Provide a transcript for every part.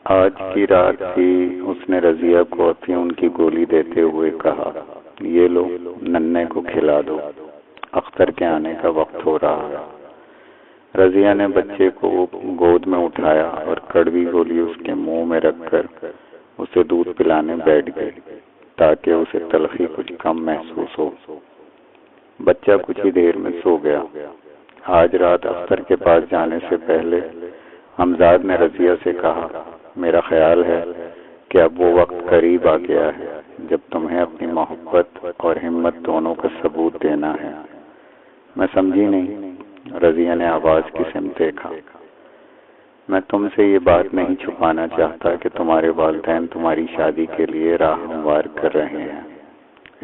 آج کی رات بھی اس نے رضیہ کو افیون کی گولی دیتے ہوئے کہا، یہ لو، ننھے کو کھلا دو، اختر کے آنے کا وقت ہو رہا ہے۔ رضیہ نے بچے کو گود میں اٹھایا اور کڑوی گولی اس کے منہ میں رکھ کر اسے دودھ پلانے بیٹھ گئی تاکہ اسے تلخی کچھ کم محسوس ہو۔ بچہ کچھ ہی دیر میں سو گیا۔ آج رات اختر کے پاس جانے سے پہلے حمزاد نے رضیہ سے کہا، میرا خیال ہے کہ اب وہ وقت قریب آ گیا ہے جب تمہیں اپنی محبت اور ہمت دونوں کا ثبوت دینا ہے۔ میں سمجھی نہیں، رضیہ نے آواز کی سمت دیکھا۔ میں تم سے یہ بات نہیں چھپانا چاہتا کہ تمہارے والدین تمہاری شادی کے لیے راہ ہموار کر رہے ہیں۔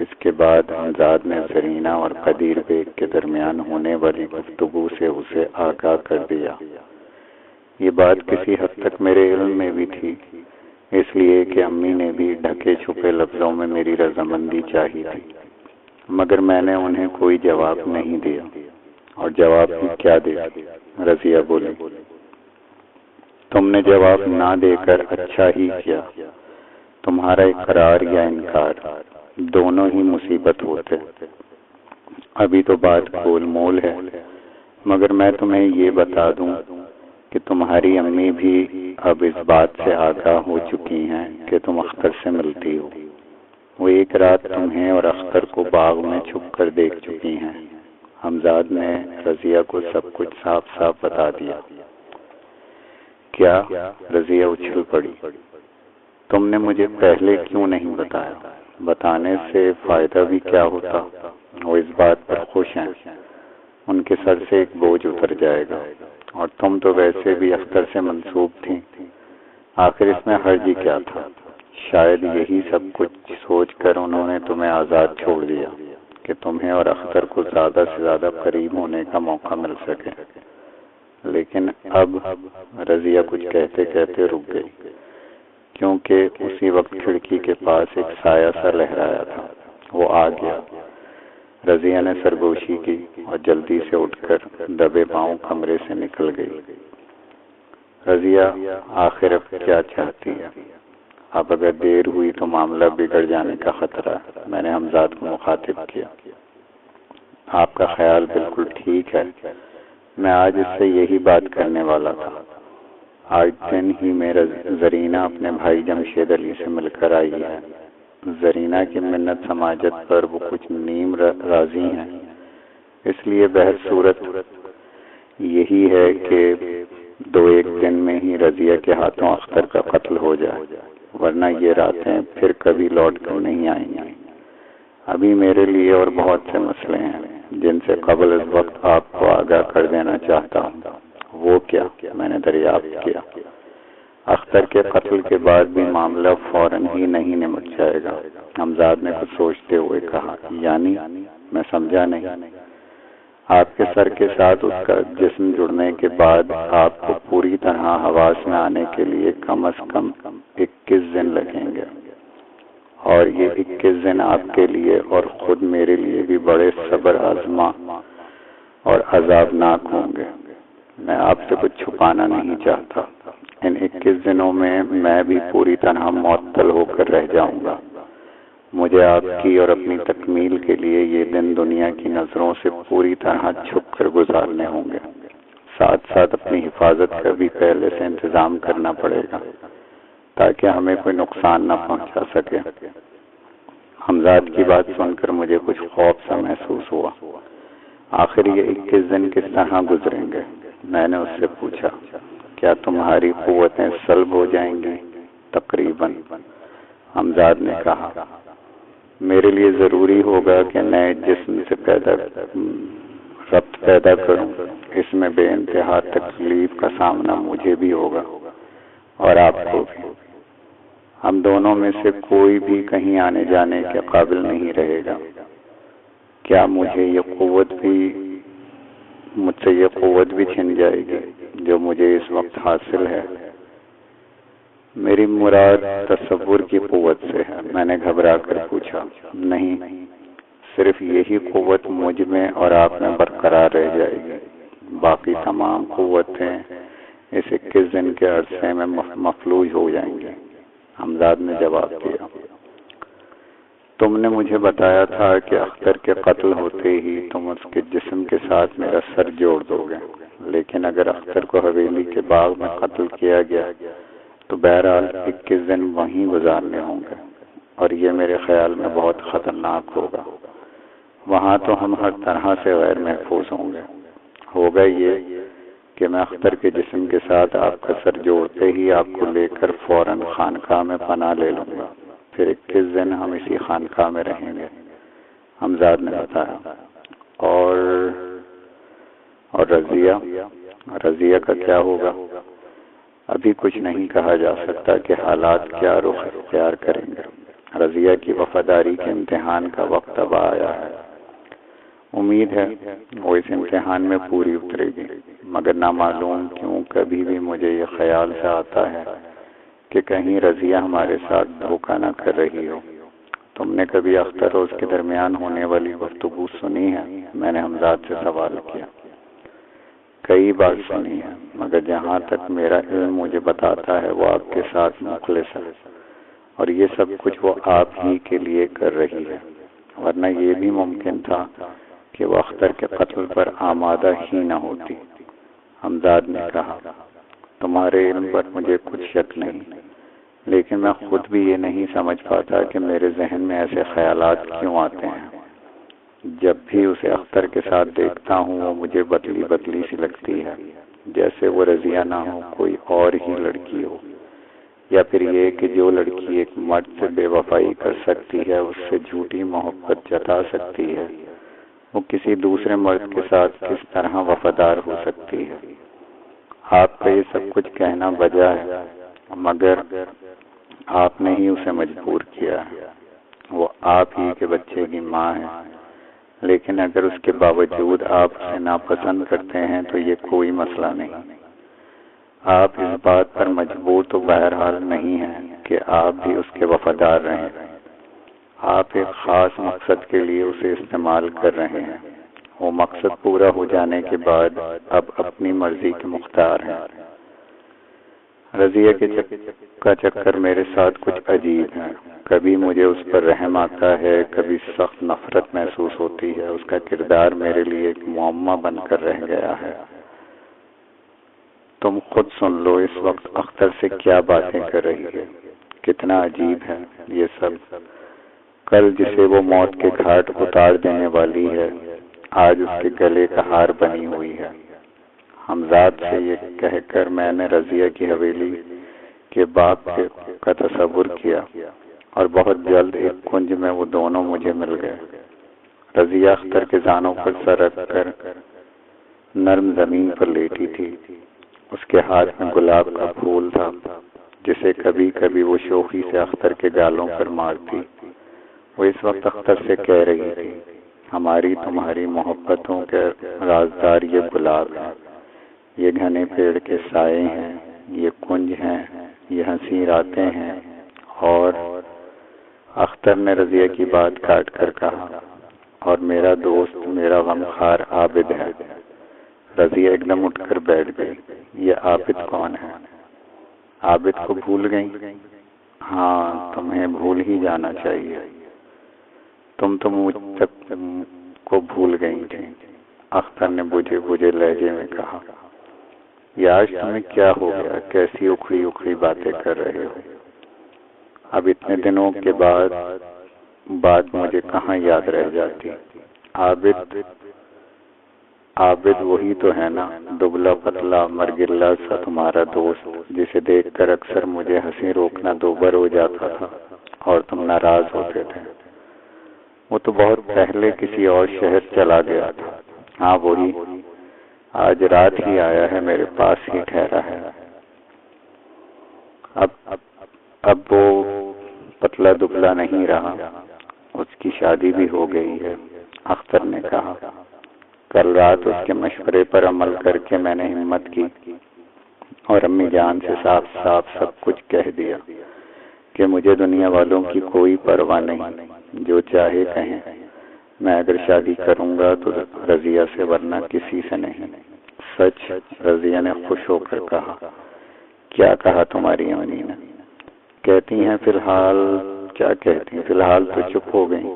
اس کے بعد حمزاد نے زرینہ اور قدیر بیگ کے درمیان ہونے والی گفتگو سے اسے آگاہ کر دیا۔ یہ بات کسی حد تک میرے علم میں بھی تھی، اس لیے کہ امی نے بھی ڈھکے چھپے لفظوں میں میری رضامندی چاہی تھی، مگر میں نے انہیں کوئی جواب نہیں دیا۔ اور جواب بھی کیا دے؟ رضیہ بولی، تم نے جواب نہ دے کر اچھا ہی کیا۔ تمہارا اقرار یا انکار دونوں ہی مصیبت ہوتے۔ ابھی تو بات گول مول ہے، مگر میں تمہیں یہ بتا دوں کہ تمہاری امی بھی اب اس بات سے آگاہ ہو چکی ہیں کہ تم اختر سے ملتی ہو۔ وہ ایک رات تمہیں اور اختر کو باغ میں چھپ کر دیکھ چکی ہیں۔ حمزاد نے رضیہ کو سب کچھ صاف صاف بتا دیا۔ کیا؟ رضیہ اچھل پڑی۔ تم نے مجھے پہلے کیوں نہیں بتایا؟ بتانے سے فائدہ بھی کیا ہوتا؟ وہ اس بات پر خوش ہیں، ان کے سر سے ایک بوجھ اتر جائے گا، اور تم تو ویسے بھی اختر سے منسوب تھی۔ آخر اس میں حرج ہی کیا تھا؟ شاید یہی سب کچھ سوچ کر انہوں نے تمہیں آزاد چھوڑ دیا کہ تمہیں اور اختر کو زیادہ سے زیادہ قریب ہونے کا موقع مل سکے۔ لیکن اب رضیہ کچھ کہتے کہتے رک گئی، کیونکہ اسی وقت کھڑکی کے پاس ایک سایہ سا لہرایا تھا۔ وہ آ گیا۔ رضیہ نے سرگوشی کی اور جلدی سے اٹھ کر دبے پاؤں کمرے سے نکل گئی۔ رضیہ آخر اب کیا چاہتی ہے؟ اب اگر دیر ہوئی تو معاملہ بگڑ جانے کا خطرہ ہے۔ میں نے حمزاد کو مخاطب کیا۔ آپ کا خیال بالکل ٹھیک ہے، میں آج اس سے یہی بات کرنے والا تھا۔ آج دن ہی میں زرینہ اپنے بھائی جمشید علی سے مل کر آئی ہے۔ زرینہ کی منت سماجت پر وہ کچھ نیم راضی ہیں، اس لیے بہر صورت یہی ہے کہ 2-1 دن میں ہی رضیہ کے ہاتھوں اختر کا قتل ہو جائے، ورنہ یہ راتیں پھر کبھی لوٹ کر نہیں آئیں گی۔ ابھی میرے لیے اور بہت سے مسئلے ہیں جن سے قبل از وقت آپ کو آگاہ کر دینا چاہتا ہوں۔ وہ کیا؟ میں نے دریافت کیا۔ اختر کے قتل کے بعد بھی معاملہ فوراً ہی نہیں نمٹ جائے گا۔ حمزاد نے کچھ سوچتے ہوئے کہا، یعنی؟ میں سمجھا نہیں۔ آپ کے سر کے ساتھ اس کا جسم جڑنے کے بعد آپ کو پوری طرح حواس میں آنے کے لیے کم از کم 21 دن لگیں گے، اور یہ 21 دن آپ کے لیے اور خود میرے لیے بھی بڑے صبر آزما اور عذابناک ہوں گے۔ میں آپ سے کچھ چھپانا نہیں چاہتا، ان 21 دنوں میں بھی پوری طرح معطل ہو کر رہ جاؤں گا۔ مجھے آپ کی اور اپنی تکمیل کے لیے یہ دن دنیا کی نظروں سے پوری طرح چھپ کر گزارنے ہوں گے۔ ساتھ ساتھ اپنی حفاظت کا بھی پہلے سے انتظام کرنا پڑے گا تاکہ ہمیں کوئی نقصان نہ پہنچا سکے۔ حمزاد کی بات سن کر مجھے کچھ خوف سا محسوس ہوا۔ آخر یہ 21 دن کس طرح گزریں گے؟ میں نے اس سے پوچھا، کیا تمہاری قوتیں سلب ہو جائیں گی؟ تقریباً، حمزاد نے کہا۔ میرے لیے ضروری ہوگا کہ نئے جسم سے ربط پیدا کروں، اس میں بے انتہا تکلیف کا سامنا مجھے بھی ہوگا اور آپ کو بھی۔ ہم دونوں میں سے کوئی بھی کہیں آنے جانے کے قابل نہیں رہے گا۔ کیا مجھ سے یہ قوت بھی چھن جائے گی جو مجھے اس وقت حاصل ہے؟ میری مراد تصور کی قوت سے ہے، میں نے گھبرا کر پوچھا۔ نہیں، صرف یہی قوت مجھ میں اور آپ میں برقرار رہ جائے گی، باقی تمام قوتیں اس 21 دن کے عرصے میں مفلوج ہو جائیں گے۔ حمزاد نے جواب دیا، تم نے مجھے بتایا تھا کہ اختر کے قتل ہوتے ہی تم اس کے جسم کے ساتھ میرا سر جوڑ دو گے، لیکن اگر اختر کو حویلی کے باغ میں قتل کیا گیا تو بہرحال 21 دن وہیں گزارنے ہوں گے، اور یہ میرے خیال میں بہت خطرناک ہوگا۔ وہاں تو ہم ہر طرح سے غیر محفوظ ہوں گے۔ ہوگا یہ کہ میں اختر کے جسم کے ساتھ آپ کا سر جوڑتے ہی آپ کو لے کر فوراً خانقاہ میں پناہ لے لوں گا، پھر 21 دن ہم اسی خانقاہ میں رہیں گے، حمزاد نے بتایا۔ اور رضیہ کا کیا ہوگا؟ ابھی کچھ نہیں کہا جا سکتا کہ حالات کیا رخ اختیار کریں گے۔ رضیہ کی وفاداری کے امتحان کا وقت اب آیا ہے۔ امید ہے وہ اس امتحان میں پوری اترے گی، مگر نامعلوم کیوں کبھی بھی مجھے یہ خیال سے آتا ہے کہ کہیں رضیہ ہمارے ساتھ دھوکہ نہ کر رہی ہو۔ تم نے کبھی اختر اور اس کے درمیان ہونے والی گفتگو سنی ہے؟ میں نے حمزاد سے سوال کیا۔ کئی بار سنی ہے، مگر جہاں تک میرا علم مجھے بتاتا ہے وہ آپ کے ساتھ مخلص ہے، اور یہ سب کچھ وہ آپ ہی کے لیے کر رہی ہے، ورنہ یہ بھی ممکن تھا کہ وہ اختر کے قتل پر آمادہ ہی نہ ہوتی۔ حمزاد نے کہا، تمہارے علم پر مجھے کچھ شک نہیں، لیکن میں خود بھی یہ نہیں سمجھ پاتا کہ میرے ذہن میں ایسے خیالات کیوں آتے ہیں۔ جب بھی اسے اختر کے ساتھ دیکھتا ہوں وہ مجھے بدلی بدلی سی لگتی ہے، جیسے وہ رضیہ نہ ہو، کوئی اور ہی لڑکی ہو، یا پھر یہ کہ جو لڑکی ایک مرد سے بے وفائی کر سکتی ہے، اس سے جھوٹی محبت جتا سکتی ہے، وہ کسی دوسرے مرد کے ساتھ کس طرح وفادار ہو سکتی ہے۔ آپ کا یہ سب کچھ کہنا بجا ہے، مگر آپ نے ہی اسے مجبور کیا ہے۔ وہ آپ ہی کے بچے کی ماں ہے، لیکن اگر اس کے باوجود آپ اسے ناپسند کرتے ہیں تو یہ کوئی مسئلہ نہیں۔ آپ اس بات پر مجبور تو بہرحال نہیں ہیں کہ آپ بھی اس کے وفادار رہیں۔ آپ ایک خاص مقصد کے لیے اسے استعمال کر رہے ہیں، وہ مقصد پورا ہو جانے کے بعد اب اپنی مرضی کے مختار ہیں۔ رضیہ کا چکر میرے ساتھ کچھ عجیب ہے، کبھی مجھے اس پر رحم آتا ہے، کبھی سخت نفرت محسوس ہوتی ہے۔ اس کا کردار میرے لیے ایک معمہ بن کر رہ گیا ہے۔ تم خود سن لو اس وقت اختر سے کیا باتیں کر رہی ہے، کتنا عجیب ہے یہ سب۔ کل جسے وہ موت کے گھاٹ اتار دینے والی ہے، آج اس کے گلے کا ہار بنی ہوئی ہے۔ حمزاد سے یہ کہہ کر میں نے رضیہ کی حویلی کے باغ کا تصور کیا، اور بہت جلد ایک کنج میں وہ دونوں مجھے مل گئے۔ رضیہ اختر کے زانوں پر سر رکھ کر نرم زمین پر لیٹی تھی، اس کے ہاتھ میں گلاب کا پھول تھا جسے کبھی کبھی وہ شوخی سے اختر کے گالوں پر مارتی۔ وہ اس وقت اختر سے کہہ رہی تھی، ہماری تمہاری محبتوں کے رازدار یہ گلاب ہیں، یہ گھنے پیڑ کے سائے ہیں، یہ کنج ہیں، یہ حسین راتیں ہیں۔ اور اختر نے رضیہ کی بات کاٹ کر کہا، اور میرا دوست، میرا غمخوار عابد ہے۔ رضیہ ایک دم اٹھ کر بیٹھ گئی۔ یہ عابد کون ہے؟ عابد کو بھول گئی؟ ہاں، تمہیں بھول ہی جانا چاہیے، تم تو مجھ تک کو بھول گئی تھی، اختر نے بجھے لہجے میں کہا۔ یہ آج تمہیں کیا ہو گیا؟ کیسی اکھڑی اکھڑی باتیں کر رہے ہو؟ اب اتنے دنوں کے بعد بات مجھے کہاں یاد رہ جاتی؟ عابد وہی تو ہے نا، دبلا پتلا مرگلا سا تمہارا دوست، جسے دیکھ کر اکثر مجھے ہنسی روکنا دوبر ہو جاتا تھا اور تم ناراض ہوتے تھے۔ وہ تو بہت پہلے کسی اور شہر چلا گیا تھا۔ ہاں وہی، آج رات ہی آیا ہے، میرے پاس ہی ٹھہرا ہے۔ اب وہ پتلا دبلا نہیں رہا، اس کی شادی بھی ہو گئی ہے، اختر نے کہا۔ کل رات اس کے مشورے پر عمل کر کے میں نے ہمت کی اور امی جان سے صاف صاف سب کچھ کہہ دیا کہ مجھے دنیا والوں کی کوئی پرواہ نہیں، جو چاہے کہیں، میں اگر شادی کروں گا تو رضیہ سے، ورنہ کسی سے نہیں۔ سچ؟ رضیہ نے خوش ہو کر کہا۔ کیا کہا تمہاری امی نے؟ کہتی ہیں فی الحال کیا کہتی ہیں، فی الحال تو چپ ہو گئی۔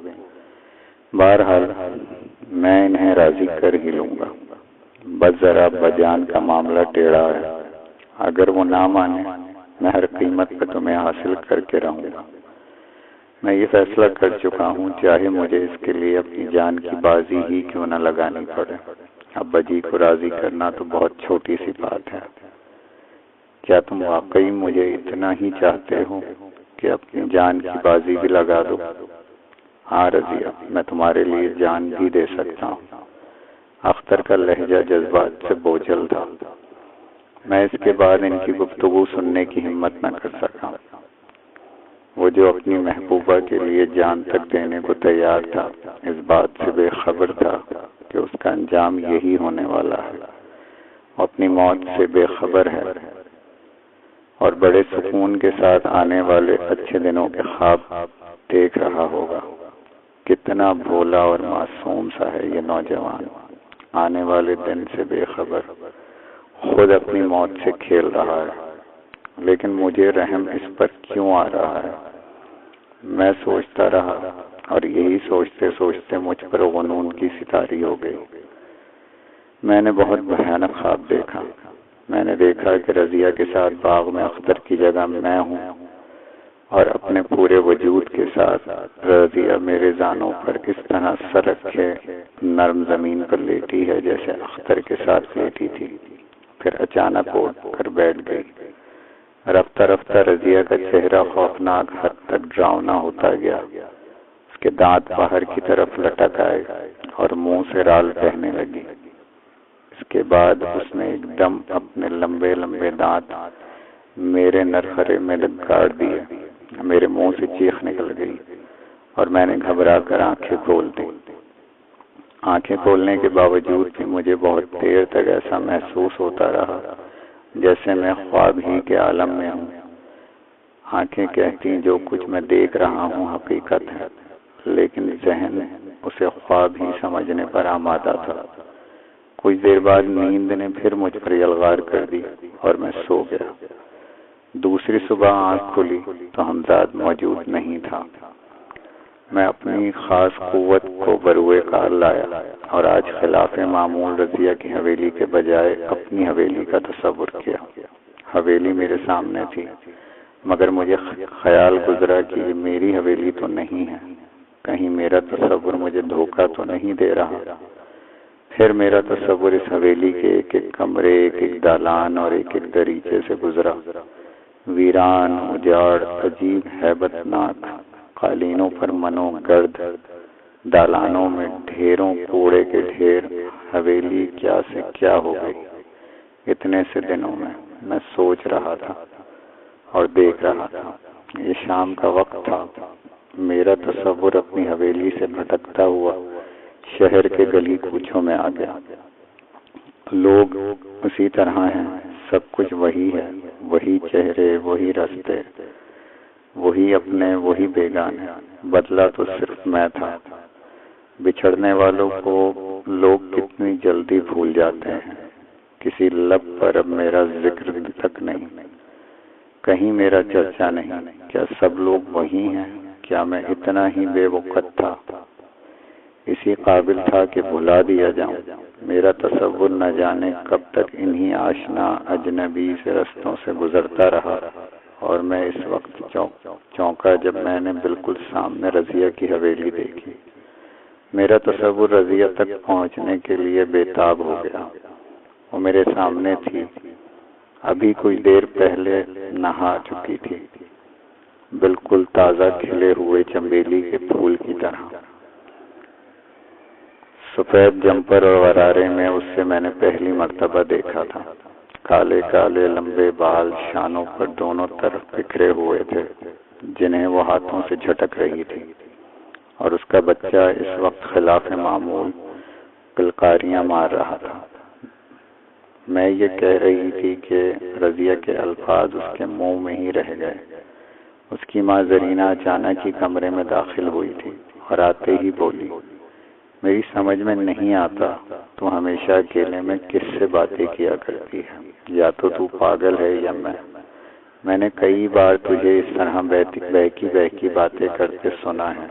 بہرحال میں انہیں راضی کر ہی لوں گا، بس ذرا ابا جان کا معاملہ ٹیڑھا ہے، اگر وہ نہ مانے میں ہر قیمت پہ تمہیں حاصل کر کے رہوں گا۔ میں یہ فیصلہ کر چکا ہوں، چاہے مجھے اس کے لیے اپنی جان کی بازی ہی کیوں نہ لگانی پڑے۔ ابا جی کو راضی کرنا تو بہت چھوٹی سی بات ہے۔ کیا تم واقعی مجھے اتنا ہی چاہتے ہو کہ اپنی جان کی بازی بھی لگا دو؟ ہاں رضیہ، میں تمہارے لیے جان بھی دے سکتا ہوں۔ اختر کا لہجہ جذبات سے بوجھل تھا۔ میں اس کے بعد ان کی گفتگو سننے کی ہمت نہ کر سکا۔ وہ جو اپنی محبوبہ کے لیے جان تک دینے کو تیار تھا، اس بات سے بے خبر تھا کہ اس کا انجام یہی ہونے والا ہے، اپنی موت سے بے خبر ہے اور بڑے سکون کے ساتھ آنے والے اچھے دنوں کے خواب دیکھ رہا ہوگا۔ کتنا بھولا اور معصوم سا ہے یہ نوجوان، آنے والے دن سے بے خبر، خود اپنی موت سے کھیل رہا ہے۔ لیکن مجھے رحم اس پر کیوں آ رہا ہے؟ میں سوچتا رہا اور یہی سوچتے سوچتے مجھ پر غنون کی ستاری ہو گئی۔ میں نے بہت بھیانک خواب دیکھا۔ میں نے دیکھا کہ رضیہ کے ساتھ باغ میں اختر کی جگہ میں ہوں اور اپنے پورے وجود کے ساتھ رضیہ میرے زانوں پر اس طرح سر رکھے نرم زمین پر لیٹی ہے جیسے اختر کے ساتھ لیٹی تھی، پھر اچانک اٹھ کر بیٹھ گئی۔ رفتہ رفتہ رضیہ کا چہرہ خوفناک حد تک ڈراؤنا ہوتا گیا۔ اس کے دانت باہر کی طرف لٹک آئے اور منہ سے رال بہنے لگی۔ اس کے بعد اس نے ایک دم اپنے لمبے لمبے دانت میرے نرخرے میں گاڑ دیے، میرے منہ سے چیخ نکل گئی اور میں نے گھبرا کر آنکھیں کھول دی۔ آنکھیں کھولنے کے باوجود بھی مجھے بہت دیر تک ایسا محسوس ہوتا رہا جیسے میں خواب ہی کے عالم میں ہوں۔ آنکھیں کہتی جو کچھ میں دیکھ رہا ہوں حقیقت ہے، لیکن ذہن اسے خواب ہی سمجھنے پر آمادہ تھا۔ کچھ دیر بعد نیند نے پھر مجھ پر یلغار کر دی اور میں سو گیا۔ دوسری صبح آنکھ کھلی تو حمزاد موجود نہیں تھا۔ میں اپنی خاص قوت کو بروئے کار لایا اور آج خلاف معمول رضیہ کی حویلی کے بجائے اپنی حویلی کا تصور کیا۔ حویلی میرے سامنے تھی، مگر مجھے خیال گزرا کہ یہ میری حویلی تو نہیں ہے، کہیں میرا تصور مجھے دھوکہ تو نہیں دے رہا۔ پھر میرا تصور اس حویلی کے ایک ایک کمرے، ایک ایک دالان اور ایک ایک دریچے سے گزرا۔ ویران، اجاڑ، عجیب ہیبت ناک، قالینوں پر منو گرد، دالانوں میں ڈھیروں کوڑے کے ڈھیر۔ حویلی کیا سے کیا ہو گئی۔ اتنے سے دنوں میں سوچ رہا تھا اور دیکھ رہا تھا۔ یہ شام کا وقت تھا۔ میرا تصور اپنی حویلی سے بھٹکتا ہوا شہر کے گلی کوچوں میں آ گیا۔ لوگ اسی طرح ہیں، سب کچھ وہی ہے، وہی چہرے، وہی راستے، وہی اپنے، وہی بیگانے۔ بدلا تو صرف میں تھا۔ بچھڑنے والوں کو لوگ کتنی جلدی بھول جاتے ہیں۔ کسی لب پر اب میرا ذکر تک نہیں، کہیں میرا چرچا نہیں۔ کیا سب لوگ وہی ہیں؟ کیا میں اتنا ہی بے وقت تھا، اسی قابل تھا کہ بھلا دیا جاؤں؟ میرا تصور نہ جانے کب تک انہی آشنا اجنبی سے رستوں سے گزرتا رہا اور میں اس وقت چونکا جب میں نے بالکل سامنے رضیہ کی حویلی دیکھی۔ میرا تصور رضیہ تک پہنچنے کے لیے بےتاب ہو گیا۔ وہ میرے سامنے تھی، ابھی کچھ دیر پہلے نہا چکی تھی، بالکل تازہ کھلے ہوئے چنبیلی کے پھول کی طرح۔ سفید جمپر اور غرارے میں اس سے میں نے پہلی مرتبہ دیکھا تھا۔ کالے کالے لمبے بال شانوں پر دونوں طرف بکھرے ہوئے تھے، جنہیں وہ ہاتھوں سے جھٹک رہی تھی، اور اس کا بچہ اس وقت خلاف معمول کلکاریاں مار رہا تھا۔ میں یہ کہہ رہی تھی کہ رضیہ کے الفاظ اس کے منہ میں ہی رہ گئے۔ اس کی ماں زرینہ اچانک ہی کمرے میں داخل ہوئی تھی اور آتے ہی بولی، میری سمجھ میں نہیں آتا تو ہمیشہ اکیلے میں کس سے باتیں کیا کرتی ہے؟ یا تو پاگل ہے یا میں نے کئی بار تجھے اس طرح بہکی باتیں کرتے سنا ہے۔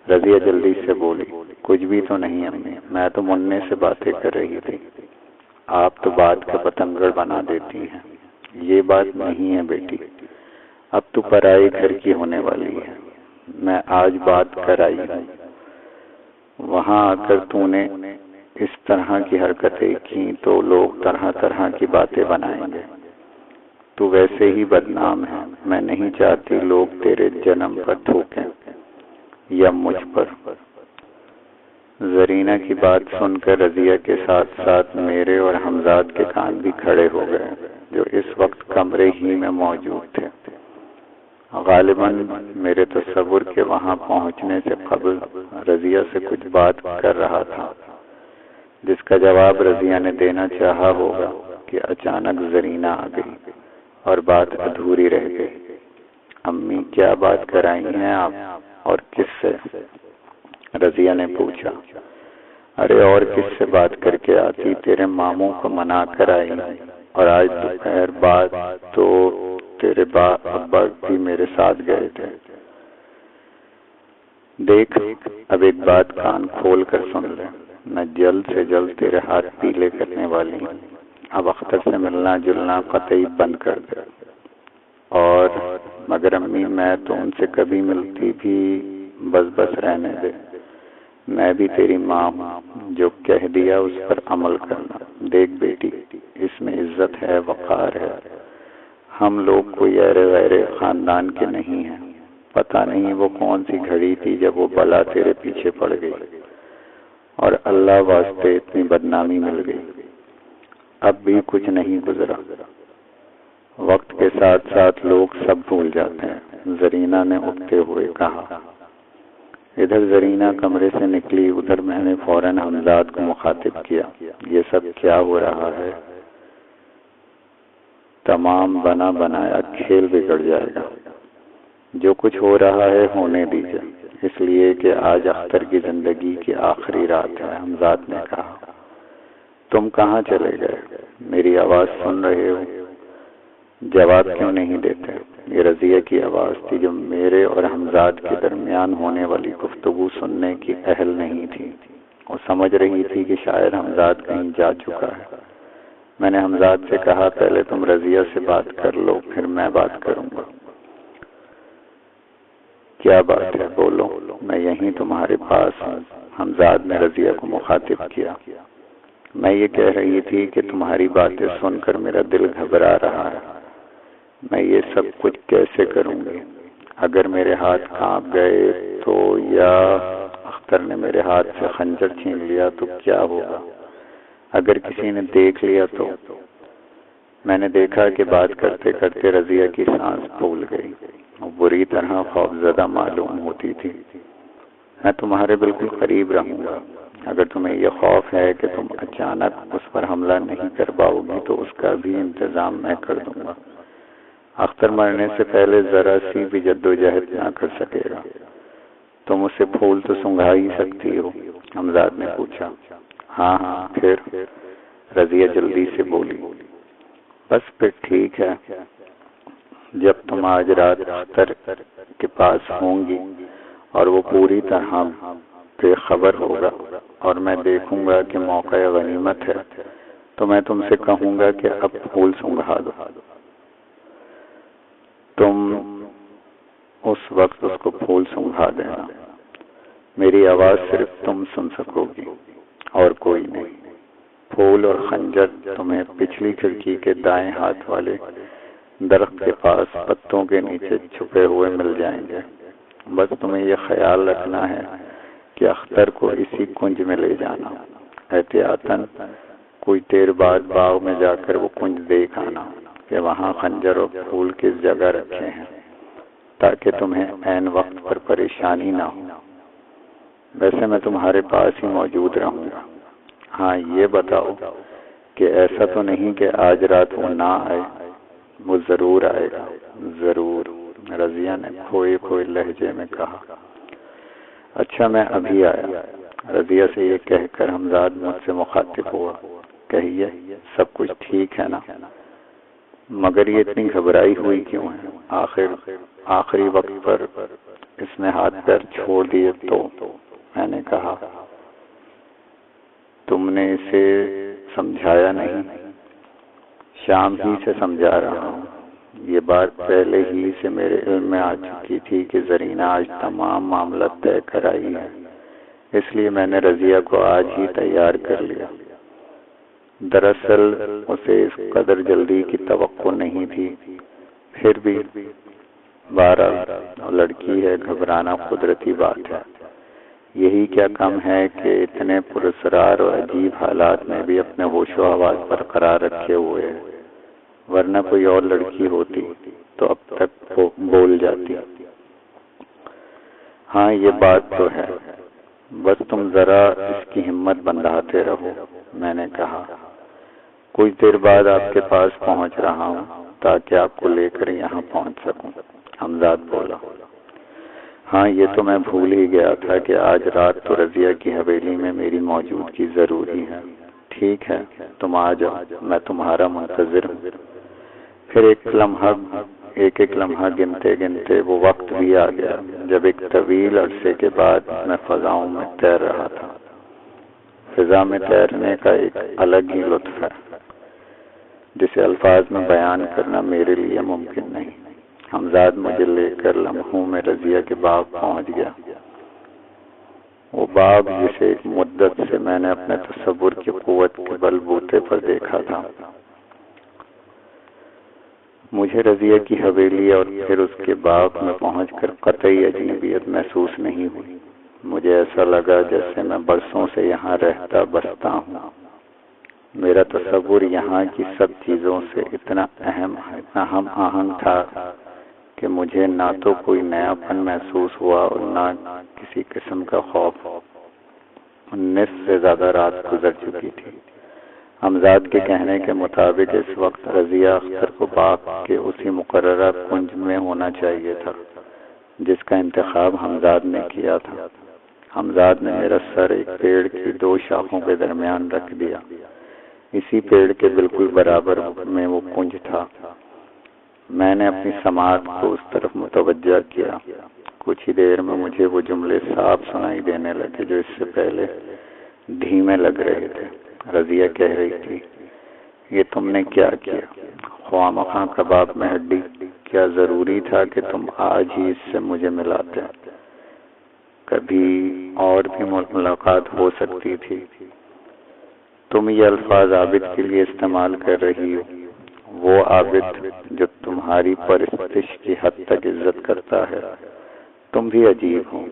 رضیہ جلدی سے بولی، کچھ بھی تو نہیں امی، میں تو منع سے باتیں کر رہی تھی۔ آپ تو بات کا پتنگڑ بنا دیتی ہیں۔ یہ بات نہیں ہے بیٹی، اب تو پرائے گھر کی ہونے والی ہے۔ میں آج بات کر آئی ہوں، وہاں آ کر تو نے اس طرح کی حرکتیں کی تو لوگ طرح طرح کی باتیں بنائیں گے۔ تو ویسے ہی بدنام ہے، میں نہیں چاہتی لوگ تیرے جنم پر تھوکیں یا مجھ پر۔ زرینہ کی بات سن کر رضیہ کے ساتھ ساتھ میرے اور حمزاد کے کان بھی کھڑے ہو گئے، جو اس وقت کمرے ہی میں موجود تھے۔ غالباً میرے تصور کے وہاں پہنچنے سے قبل رضیہ سے کچھ بات کر رہا تھا، جس کا جواب رضیہ نے دینا چاہا ہوگا کہ اچانک زرینہ آ گئی اور بات ادھوری رہ گئی۔ امی کیا بات کرائی ہیں آپ اور کس سے؟ رضیہ نے پوچھا۔ ارے اور کس سے بات کر کے آتی، تیرے ماموں کو منا کر آئی، اور آج دوپہر بعد تو تیرے ابا بھی میرے ساتھ گئے تھے۔ دیکھ اب ایک بات کان کھول کر سن لے، میں جلد سے جلد تیرے ہاتھ پیلے کرنے والی ہوں۔ اب اختر سے ملنا جلنا قطعی بند کر دے۔ اور مگر امی میں تو ان سے کبھی ملتی بھی، بس رہنے دے، میں بھی تیری ماں ہوں، جو کہہ دیا اس پر عمل کرنا۔ دیکھ بیٹی، اس میں عزت ہے، وقار ہے، ہم لوگ کوئی ایرے خاندان کے نہیں ہیں۔ پتہ نہیں وہ کون سی گھڑی تھی جب وہ بلا تیرے پیچھے پڑ گئی اور اللہ واسطے اتنی بدنامی مل گئی۔ اب بھی کچھ نہیں گزرا، وقت کے ساتھ ساتھ لوگ سب بھول جاتے ہیں، زرینہ نے اٹھتے ہوئے کہا۔ ادھر زرینہ کمرے سے نکلی، ادھر میں نے فوراً حمزاد کو مخاطب کیا، یہ سب کیا ہو رہا ہے؟ تمام بنا بنایا کھیل بگڑ جائے گا۔ جو کچھ ہو رہا ہے ہونے دیجیے، اس لیے کہ آج اختر کی زندگی کی آخری رات ہے۔ حمزاد نے کہا۔ تم کہاں چلے گئے؟ میری آواز سن رہے ہو؟ جواب کیوں نہیں دیتے؟ یہ رضیہ کی آواز تھی، جو میرے اور حمزاد کے درمیان ہونے والی گفتگو سننے کی اہل نہیں تھی۔ وہ سمجھ رہی تھی کہ شاید حمزاد کہیں جا چکا ہے۔ میں نے حمزاد سے کہا، پہلے تم رضیہ سے بات کر لو، پھر میں بات کروں گا۔ کیا بات ہے، بولو، میں یہیں تمہارے پاس ہوں۔ حمزاد نے رضیہ کو مخاطب کیا۔ میں یہ کہہ رہی تھی کہ تمہاری باتیں سن کر میرا دل گھبرا رہا ہے۔ میں یہ سب کچھ کیسے کروں گی؟ اگر میرے ہاتھ کانپ گئے تو، یا اختر نے میرے ہاتھ سے خنجر چھین لیا تو کیا ہوگا؟ اگر کسی نے دیکھ لیا تو؟ میں نے دیکھا کہ بات کرتے کرتے رضیہ کی سانس پھول گئی، وہ بری طرح خوفزدہ معلوم ہوتی تھی۔ میں تمہارے بالکل قریب رہوں گا۔ اگر تمہیں یہ خوف ہے کہ تم اچانک اس پر حملہ نہیں کر پاؤ گی تو اس کا بھی انتظام میں کر دوں گا۔ اختر مرنے سے پہلے ذرا سی بھی جدوجہد نہ کر سکے گا۔ تم اسے پھول تو سنگھا ہی سکتی ہو؟ حمزاد نے پوچھا۔ ہاں، پھر؟ رضیہ جلدی سے بولی۔ بس پھر ٹھیک ہے، جب تم آج رات اختر کے پاس ہوں گی اور وہ پوری طرح بے خبر ہوگا اور میں دیکھوں گا کہ موقع غنیمت ہے، تو میں تم سے کہوں گا کہ اب پھول سنگھا دو۔ تم اس وقت اس کو پھول سنگھا دینا۔ میری آواز صرف تم سن سکو گی اور کوئی نہیں۔ پھول اور خنجر تمہیں پچھلی کھڑکی کے دائیں ہاتھ والے درخت کے پاس پتوں کے نیچے چھپے ہوئے مل جائیں گے۔ بس تمہیں یہ خیال رکھنا ہے کہ اختر کو اسی کنج میں لے جانا۔ احتیاطاً کوئی دیر بعد باغ میں جا کر وہ کنج دیکھ آنا کہ وہاں خنجر اور پھول کس جگہ رکھے ہیں، تاکہ تمہیں عین وقت پر پریشانی نہ ہو۔ ویسے میں تمہارے پاس ہی موجود رہوں گا۔ ہاں یہ بتاؤ کہ ایسا تو نہیں کہ آج رات وہ نہ آئے؟ وہ ضرور آئے گا، ضرور، رضیہ نے کھوئے کھوئے لہجے میں کہا۔ اچھا، میں ابھی آیا۔ رضیہ سے یہ کہہ کر حمزاد مجھ سے مخاطب ہوا، کہیے سب کچھ ٹھیک ہے نا؟ مگر یہ اتنی گھبرائی ہوئی کیوں ہے؟ آخری وقت پر اس نے ہاتھ پیر چھوڑ دیے تو میں نے کہا، تم نے اسے سمجھایا نہیں؟ شام ہی سے سمجھا رہا ہوں، یہ بات پہلے ہی سے میرے علم میں آ چکی تھی کہ زرینہ آج تمام معاملہ طے کر آئی ہے، اس لیے میں نے رضیہ کو آج ہی تیار کر لیا۔ دراصل اسے اس قدر جلدی کی توقع نہیں تھی، پھر بھی بہرحال لڑکی ہے، گھبرانا قدرتی بات ہے۔ یہی کیا کم ہے کہ اتنے پراسرار اور عجیب حالات میں بھی اپنے ہوش و حواس برقرار رکھے ہوئے ہے، ورنہ کوئی اور لڑکی ہوتی تو اب تک بول جاتی۔ ہاں یہ بات تو ہے، بس تم ذرا اس کی ہمت بندھاتے رہو، میں نے کہا۔ کچھ دیر بعد آپ کے پاس پہنچ رہا ہوں تاکہ آپ کو لے کر یہاں پہنچ سکوں، حمزاد بولا۔ ہاں یہ تو میں بھول ہی گیا تھا کہ آج رات تو رضیہ کی حویلی میں میری موجودگی ضروری ہے۔ ٹھیک ہے تم آ جاؤ، میں تمہارا منتظر ہوں۔ پھر ایک ایک لمحہ گنتے گنتے وہ وقت بھی آ گیا جب ایک طویل عرصے کے بعد میں فضاؤں میں تیر رہا تھا۔ فضا میں تیرنے کا ایک الگ ہی لطف ہے جسے الفاظ میں بیان کرنا میرے لیے ممکن نہیں۔ حمزاد مجھے لے کر لمحوں میں رضیہ کے باغ پہنچ گیا، وہ باغ جسے ایک مدت سے میں نے اپنے تصور کی قوت کے بل بوتے پر دیکھا تھا۔ مجھے رضیہ کی حویلی اور پھر اس کے باغ میں پہنچ کر قطعی اجنبیت محسوس نہیں ہوئی۔ مجھے ایسا لگا جیسے میں برسوں سے یہاں رہتا بستا ہوں۔ میرا تصور یہاں کی سب چیزوں سے اتنا ہم آہنگ تھا کہ مجھے نہ تو کوئی نیا پن محسوس ہوا اور نہ کسی قسم کا خوف۔ نصف سے زیادہ رات گزر چکی تھی۔ حمزاد کے کہنے کے مطابق اس وقت رضیہ اختر کو باغ کے اسی مقررہ کنج میں ہونا چاہیے تھا جس کا انتخاب حمزاد نے کیا تھا۔ حمزاد نے میرا سر ایک پیڑ کی دو شاخوں کے درمیان رکھ دیا۔ اسی پیڑ کے بالکل برابر میں وہ کنج تھا۔ میں نے اپنی سماعت کو اس طرف متوجہ کیا۔ کچھ ہی دیر میں مجھے وہ جملے صاف سنائی دینے لگے جو اس سے پہلے دھیمے لگ رہے تھے۔ رضیہ کہہ رہی تھی، یہ تم نے کیا کیا؟ خواہ مخواہ کباب میں ہڈی، کیا ضروری تھا کہ تم آج ہی اس سے مجھے ملاتے؟ کبھی اور بھی ملاقات ہو سکتی تھی۔ تم یہ الفاظ عابد کے لیے استعمال کر رہی ہو، وہ عابد جو تمہاری پرستش کی حد تک عزت کرتا ہے۔ تم بھی عجیب ہو۔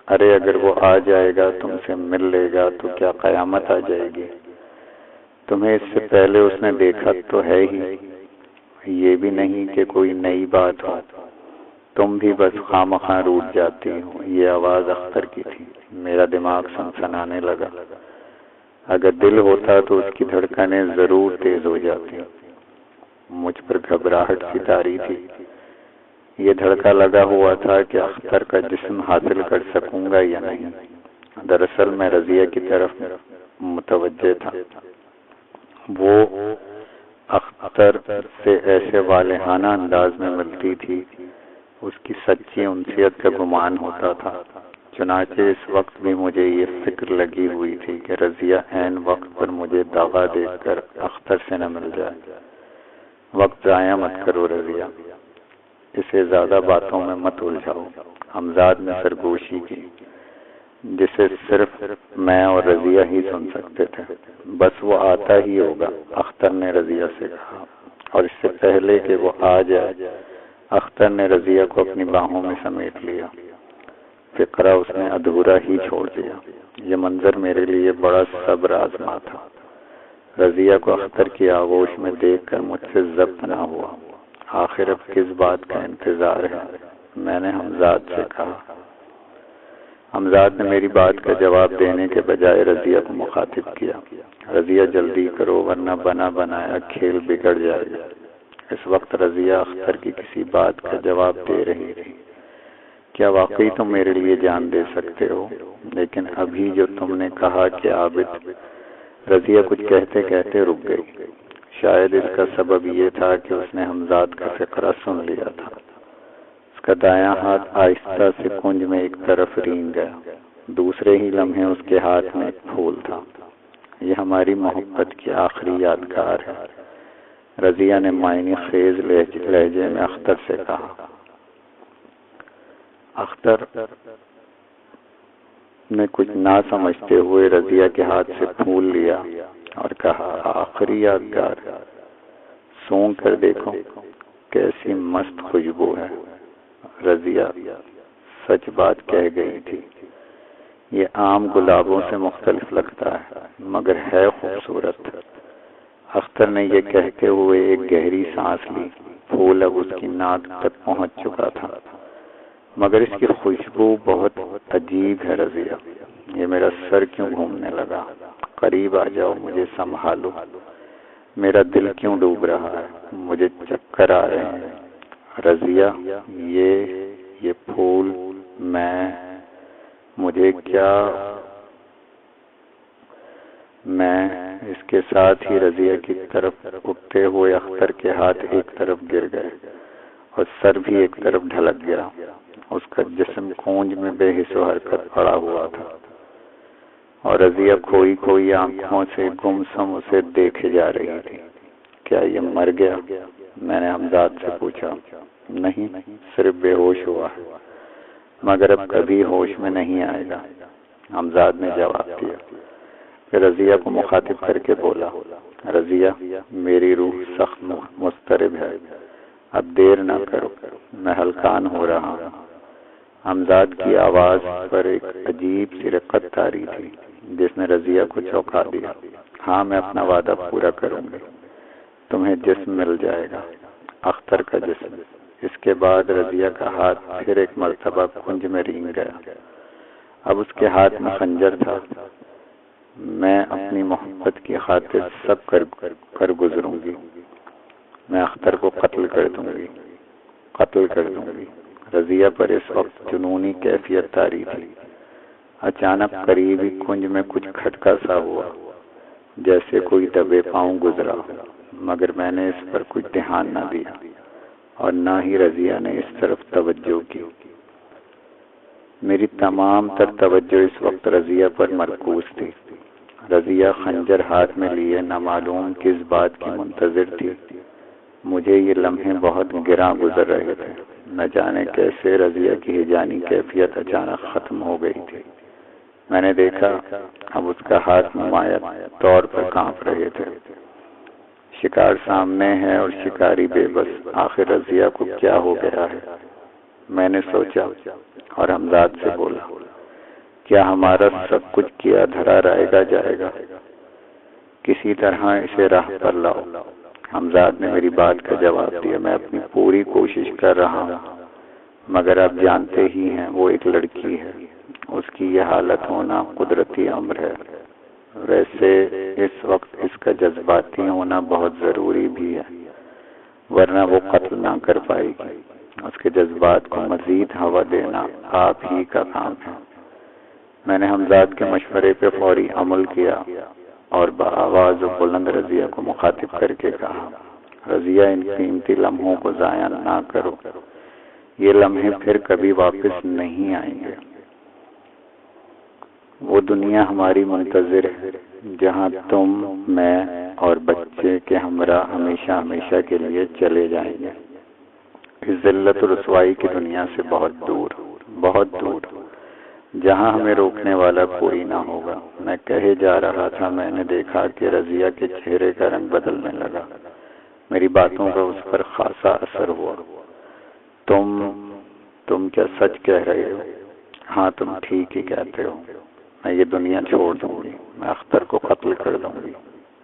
ارے اگر وہ آ جائے گا، تم سے مل لے گا تو کیا قیامت آ جائے گی؟ تمہیں اس سے پہلے اس نے دیکھا تو ہے ہی، یہ بھی نہیں کہ کوئی نئی بات ہو۔ تم بھی بس خواہ مخواہ روٹ جاتی ہو۔ یہ آواز اختر کی تھی۔ میرا دماغ سنسنانے لگا۔ اگر دل ہوتا تو اس کی دھڑکنیں ضرور تیز ہو جاتی۔ مجھ پر گھبراہٹ سی طاری تھی۔ یہ دھڑکا لگا ہوا تھا کہ اختر کا جسم حاصل کر سکوں گا یا نہیں۔ دراصل میں رضیہ کی طرف متوجہ تھا۔ وہ اختر سے ایسے والہانہ انداز میں ملتی تھی، اس کی سچی انسیت کا گمان ہوتا تھا۔ چنانچہ اس وقت بھی مجھے یہ فکر لگی ہوئی تھی کہ رضیہ عین وقت پر مجھے داغا دیکھ کر اختر سے نہ مل جائے۔ وقت ضائع مت کرو رضیہ، اسے زیادہ باتوں میں مت الجھاؤ۔ حمزاد نے سرگوشی کی جسے صرف میں اور رضیہ ہی سن سکتے تھے۔ بس وہ آتا ہی ہوگا، اختر نے رضیہ سے کہا، اور اس سے پہلے کہ وہ آ جائے اختر نے رضیہ کو اپنی باہوں میں سمیٹ لیا۔ فقرہ اس نے ادھورا ہی چھوڑ دیا۔ یہ منظر میرے لیے بڑا صبر آزما تھا۔ رضیہ کو اختر کی آغوش میں دیکھ کر مجھ سے ضبط نہ ہوا۔ آخر اب کس بات کا انتظار ہے؟ میں نے حمزاد سے کہا۔ حمزاد نے میری بات کا جواب دینے کے بجائے رضیہ کو مخاطب کیا۔ رضیہ جلدی کرو ورنہ بنا بنایا کھیل بگڑ جائے گا۔ اس وقت رضیہ اختر کی کسی بات کا جواب دے رہی تھی۔ کیا واقعی تم میرے لیے جان دے سکتے ہو؟ لیکن ابھی جو تم نے کہا کہ عابد، رضیہ کچھ کہتے کہتے رک گئی۔ شاید اس کا سبب یہ تھا کہ اس نے حمزاد کا فقرہ سن لیا تھا۔ اس کا دایاں ہاتھ آہستہ سے کنج میں ایک طرف رینگ گیا۔ دوسرے ہی لمحے اس کے ہاتھ میں ایک پھول تھا۔ یہ ہماری محبت کی آخری یادگار ہے، رضیہ نے معنی خیز لہجے میں اختر سے کہا۔ اختر نے کچھ نہ سمجھتے ہوئے رضیہ کے ہاتھ سے پھول لیا اور کہا، آخری یادگار؟ سونگھ کر دیکھو کیسی مست خوشبو ہے۔ رضیہ سچ بات کہہ گئی تھی۔ یہ عام گلابوں سے مختلف لگتا ہے مگر ہے خوبصورت۔ اختر نے یہ کہتے ہوئے ایک گہری سانس لی۔ پھول اب اس کی ناک تک پہنچ چکا تھا مگر اس کی خوشبو بہت عجیب ہے۔ رضیہ، یہ میرا سر کیوں گھومنے لگا؟ قریب آ جاؤ، مجھے سنبھالو۔ میرا دل کیوں ڈوب رہا ہے؟ مجھے چکر آ رہے ہیں۔ رضیہ، یہ پھول مجھے کیا؟ میں اس کے ساتھ ہی رضیہ کی طرف اٹھتے ہوئے اختر کے ہاتھ ایک طرف گر گئے اور سر بھی ایک طرف ڈھلک گیا۔ اس کا جسم کونج میں بے حس و حرکت پڑا ہوا تھا اور رضیہ کھوئی کھوئی آنکھوں سے گمسم اسے دیکھے جا رہی تھی۔ کیا یہ مر گیا؟ میں نے حمزاد سے پوچھا۔ نہیں، صرف بے ہوش ہوا ہے مگر اب کبھی ہوش میں نہیں آئے گا، حمزاد نے جواب دیا۔ پھر رضیہ کو مخاطب کر کے بولا، رضیہ، میری روح سخت مضطرب ہے، اب دیر نہ کرو، میں ہلکان ہو رہا ہوں۔ حمزاد کی آواز پر ایک عجیب سی رقت طاری تھی جس نے رضیہ کو چونکا دیا۔ ہاں، میں اپنا وعدہ پورا کروں گی، تمہیں جسم مل جائے گا، اختر کا جسم۔ اس کے بعد رضیہ کا ہاتھ پھر ایک مرتبہ کنج میں رینگ گیا۔ اب اس کے ہاتھ میں خنجر تھا۔ میں اپنی محبت کی خاطر سب کر گزروں گی، میں اختر کو قتل کر دوں گی۔ رضیہ پر اس وقت جنونی کیفیت طاری تھی۔ اچانک قریبی کنج میں کچھ کھٹکا سا ہوا، جیسے کوئی دبے پاؤں گزرا، مگر میں نے اس پر کچھ دھیان نہ دیا اور نہ ہی رضیہ نے اس طرف توجہ کی۔ میری تمام تر توجہ اس وقت رضیہ پر مرکوز تھی۔ رضیہ خنجر ہاتھ میں لیے نہ معلوم کس بات کی منتظر تھی۔ مجھے یہ لمحے بہت گراں گزر رہے تھے۔ نہ جانے کیسے رضیہ کی ہجانی کیفیت اچانک ختم ہو گئی تھی۔ میں نے دیکھا اب اس کا ہاتھ نمایاں طور پر کانپ رہے تھے۔ شکار سامنے ہے اور شکاری بے بس۔ آخر رضیہ کو کیا ہو گیا ہے؟ میں نے سوچا اور حمزاد سے بولا، کیا ہمارا سب کچھ کیا دھرا رائے گا جائے گا؟ کسی طرح اسے راہ پر لاؤ۔ حمزاد نے میری بات کا جواب دیا، میں اپنی پوری کوشش کر رہا ہوں مگر آپ جانتے ہی ہیں وہ ایک لڑکی ہے، اس کی یہ حالت ہونا قدرتی امر ہے۔ ویسے اس وقت اس کا جذباتی ہونا بہت ضروری بھی ہے ورنہ وہ قتل نہ کر پائے گی۔ اس کے جذبات کو مزید ہوا دینا آپ ہی کا کام ہے۔ میں نے حمزاد کے مشورے پہ فوری عمل کیا اور بآواز و بلند رضیہ کو مخاطب کر کے کہا، رضیہ، ان قیمتی لمحوں کو ضائع نہ کرو، یہ لمحے پھر کبھی واپس نہیں آئیں گے۔ وہ دنیا ہماری منتظر ہے جہاں تم، میں اور بچے کے ہمراہ ہمیشہ ہمیشہ کے لیے چلے جائیں گے، اس ذلت و رسوائی کی دنیا سے بہت دور، جہاں ہمیں روکنے والا کوئی نہ ہوگا۔ میں کہے جا رہا تھا، میں نے دیکھا کہ رضیہ کے چہرے کا رنگ بدلنے لگا۔ میری باتوں کا اس پر خاصا اثر ہوا۔ تم کیا سچ کہہ رہے ہو؟ ہاں، تم ٹھیک ہی کہتے ہو۔ میں یہ دنیا چھوڑ دوں گی، میں اختر کو قتل کر دوں گی۔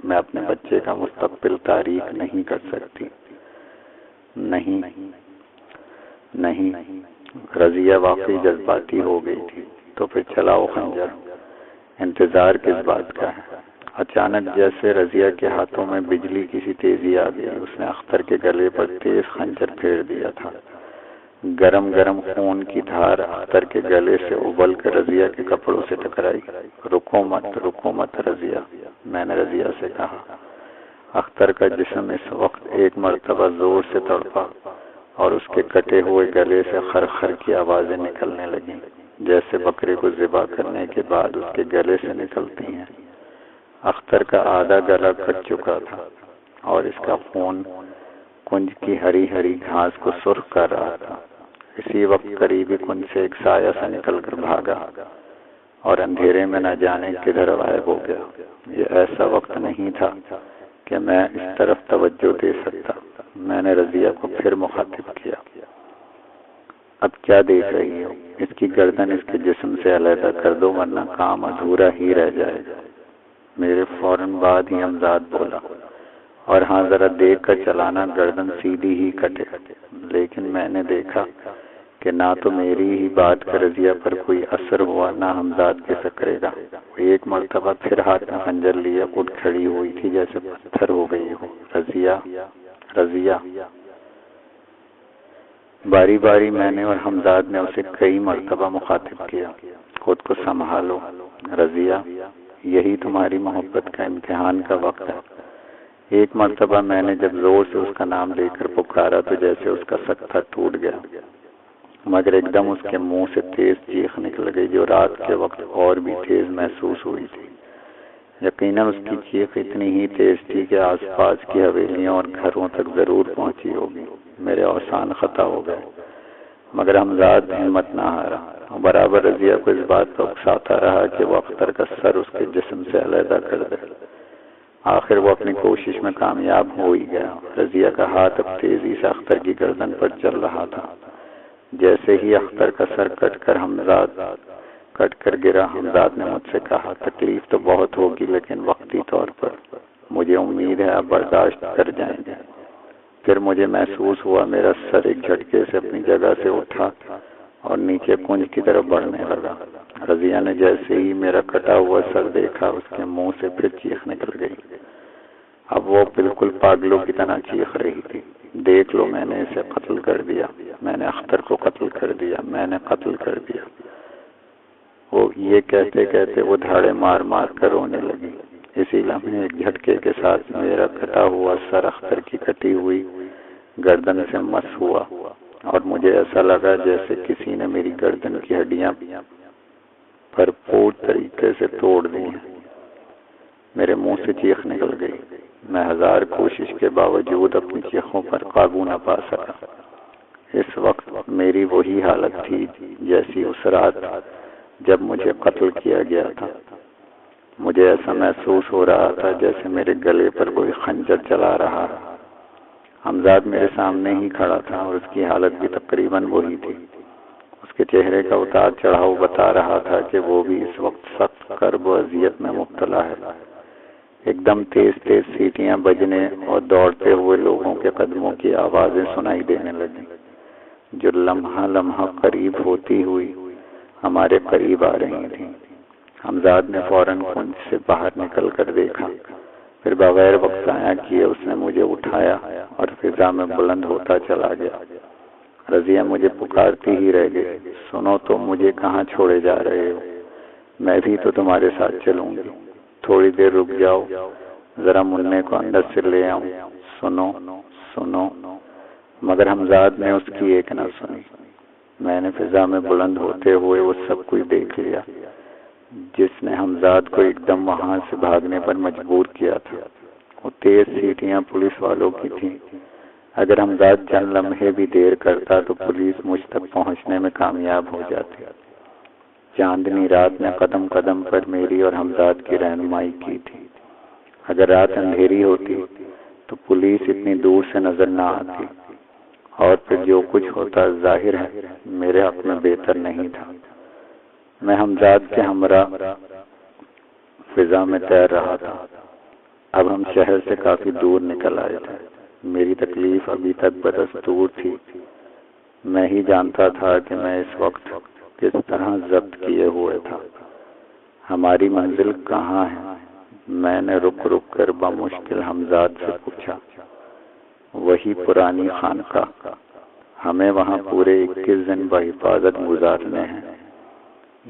میں اپنے بچے کا مستقبل تاریک نہیں کر سکتی۔ نہیں، رضیہ واقعی جذباتی ہو گئی تھی۔ تو پھر چلاؤ خنجر، انتظار کس بات کا ہے؟ اچانک جیسے رضیہ کے ہاتھوں میں بجلی کی سی تیزی آ گئی۔ اس نے اختر کے گلے پر تیز خنجر پھیر دیا تھا۔ گرم گرم خون کی دھار اختر کے گلے سے ابل کر رضیہ کے کپڑوں سے ٹکرائی۔ رکو مت رضیہ، میں نے رضیہ سے کہا۔ اختر کا جسم اس وقت ایک مرتبہ زور سے تڑپا اور اس کے کٹے ہوئے گلے سے خر خر کی آوازیں نکلنے لگیں، جیسے بکرے کو ذبح کرنے کے بعد اس کے گلے سے نکلتی ہیں۔ اختر کا آدھا گلا کٹ چکا تھا اور اس کا خون کنج کی ہری ہری گھاس کو سرخ کر رہا تھا۔ اسی وقت قریبی کنج سے ایک سایہ سا نکل کر بھاگا اور اندھیرے میں نہ جانے کدھر غائب ہو گیا۔ یہ ایسا وقت نہیں تھا کہ میں اس طرف توجہ دے سکتا۔ میں نے رضیہ کو پھر مخاطب کیا۔ اب کیا دیکھ رہی ہو؟ اس کی گردن اس کے جسم سے علیحدہ کر دو ورنہ کام ادھورا ہی رہ جائے گا۔ میرے فوراً بعد ہی امزاد بولا، اور ہاں ذرا دیکھ کر چلانا، گردن سیدھی ہی کٹے۔ لیکن میں نے دیکھا کہ نہ تو میری ہی بات کا رضیہ پر کوئی اثر ہوا، نہ ہمزاد کے سکرے گا۔ ایک مرتبہ پھر ہاتھ میں خنجر لیا اٹھ کھڑی ہوئی تھی جیسے پتھر ہو گئی ہو۔ رضیہ باری باری میں نے اور ہمزاد نے اسے کئی مرتبہ مخاطب کیا۔ خود کو سنبھالو رضیہ، یہی تمہاری محبت کا امتحان کا وقت ہے۔ ایک مرتبہ میں نے جب زور سے اس کا نام لے کر پکارا تو جیسے اس کا سکتہ ٹوٹ گیا، مگر ایک دم اس کے منہ سے تیز چیخ نکل گئی جو رات کے وقت اور بھی تیز محسوس ہوئی تھی۔ یقیناً اس کی چیخ اتنی ہی تیز تھی کہ آس پاس کی حویلیوں اور گھروں تک ضرور پہنچی ہوگی۔ میرے اوسان خطا ہو گئے، مگر ہمزاد ہمت نہ ہارا، برابر رضیہ کو اس بات پر اکساتا رہا کہ وہ اختر کا سر اس کے جسم سے علیحدہ کر دے۔ آخر وہ اپنی کوشش میں کامیاب ہو ہی گیا۔ رضیہ کا ہاتھ اب تیزی سے اختر کی گردن پر چل رہا تھا۔ جیسے ہی اختر کا سر کٹ کر گرا، ہمزاد نے مجھ سے کہا، تکلیف تو بہت ہوگی لیکن وقتی طور پر، مجھے امید ہے آپ برداشت کر جائیں گے۔ پھر مجھے محسوس ہوا میرا سر ایک جھٹکے سے اپنی جگہ سے اٹھا اور نیچے کنج کی طرف بڑھنے لگا۔ رضیہ نے جیسے ہی میرا کٹا ہوا سر دیکھا، اس کے منہ سے پھر چیخ نکل گئی۔ اب وہ بالکل پاگلوں کی طرح چیخ رہی تھی، دیکھ لو، میں نے اسے قتل کر دیا، میں نے اختر کو قتل کر دیا، میں نے قتل کر دیا۔ وہ یہ کہتے کہتے وہ دھاڑے مار مار کر رونے لگی۔ اسی لمحے ایک جھٹکے کے ساتھ میرا کٹا ہوا سر اختر کی کٹی ہوئی گردن سے مس ہوا اور مجھے ایسا لگا جیسے کسی نے میری گردن کی ہڈیاں بھرپور طریقے سے توڑ دی ہیں۔ میرے منہ سے چیخ نکل گئی۔ میں ہزار کوشش کے باوجود اپنی چیخوں پر قابو نہ پا سکا۔ اس وقت میری وہی حالت تھی جیسی اس رات جب مجھے قتل کیا گیا تھا۔ مجھے ایسا محسوس ہو رہا تھا جیسے میرے گلے پر کوئی خنجر چلا رہا ہے۔ ہمزاد میرے سامنے ہی کھڑا تھا اور اس کی حالت بھی تقریباً وہی تھی۔ اس کے چہرے کا اتار چڑھاؤ بتا رہا تھا کہ وہ بھی اس وقت سخت کرب و اذیت میں مبتلا ہے۔ ایک دم تیز تیز سیٹیاں بجنے اور دوڑتے ہوئے لوگوں کے قدموں کی آوازیں سنائی دینے لگیں، جو لمحہ لمحہ قریب ہوتی ہوئی ہمارے قریب آ رہی تھیں۔ ہمزاد نے فوراً کنج سے باہر نکل کر دیکھا، پھر بغیر وقت ضائع کیے اس نے مجھے اٹھایا اور فضا میں بلند ہوتا چلا گیا۔ رضیہ مجھے پکارتی ہی رہ گئی، سنو، تم مجھے کہاں چھوڑے جا رہے ہو؟ میں بھی تو تمہارے ساتھ چلوں گی، تھوڑی دیر رک جاؤ، ذرا مننے کو اندر سے لے آؤں، سنو سنو۔ مگر ہمزاد نے اس کی ایک نہ سنی۔ میں نے فضا میں بلند ہوتے ہوئے وہ سب کچھ دیکھ لیا جس نے ہمزاد کو ایک دم وہاں سے بھاگنے پر مجبور کیا تھا۔ وہ تیز سیٹیاں پولیس والوں کی تھیں۔ اگر ہمزاد چند لمحے بھی دیر کرتا تو پولیس مجھ تک پہنچنے میں کامیاب ہو جاتی۔ چاندنی رات نے قدم قدم پر میری اور ہمزاد کی رہنمائی کی تھی۔ اگر رات اندھیری ہوتی تو پولیس اتنی دور سے نظر نہ آتی، اور پھر جو کچھ ہوتا ظاہر ہے میرے حق میں بہتر نہیں تھا۔ میں ہمزاد کے ہمراہ فضا میں تیر رہا تھا۔ اب ہم شہر سے کافی دور نکل آئے تھے۔ میری تکلیف ابھی تک بدستور تھی۔ میں ہی جانتا تھا کہ میں اس وقت کس طرح ضبط کیے ہوئے تھا۔ ہماری منزل کہاں ہے؟ میں نے رک رک کر بمشکل ہمزاد سے پوچھا۔ وہی پرانی خانقاہ۔ ہمیں وہاں پورے 21 دن بحفاظت گزارنے ہیں۔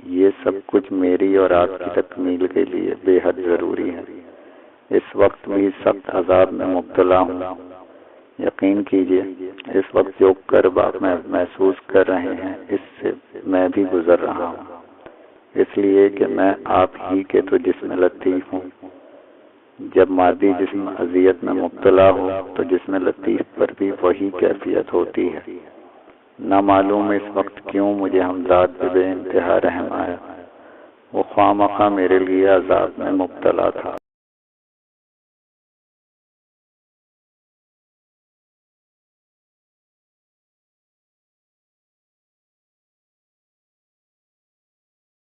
یہ سب کچھ میری اور آپ کی تکمیل کے لیے بے حد ضروری ہے۔ اس وقت بھی سخت عذاب میں مبتلا ہوں۔ یقین کیجئے اس وقت جو کرب آپ محسوس کر رہے ہیں اس سے میں بھی گزر رہا ہوں، اس لیے کہ میں آپ ہی کے تو جسم لطیف ہوں۔ جب مادی جسم اذیت میں مبتلا ہو تو جسم لطیف پر بھی وہی کیفیت ہوتی ہے۔ نہ معلوم اس وقت کیوں مجھے حمزات پہ بے انتہا رحم آیا۔ وہ خواہ مخواہ میرے لیے عذاب میں مبتلا تھا۔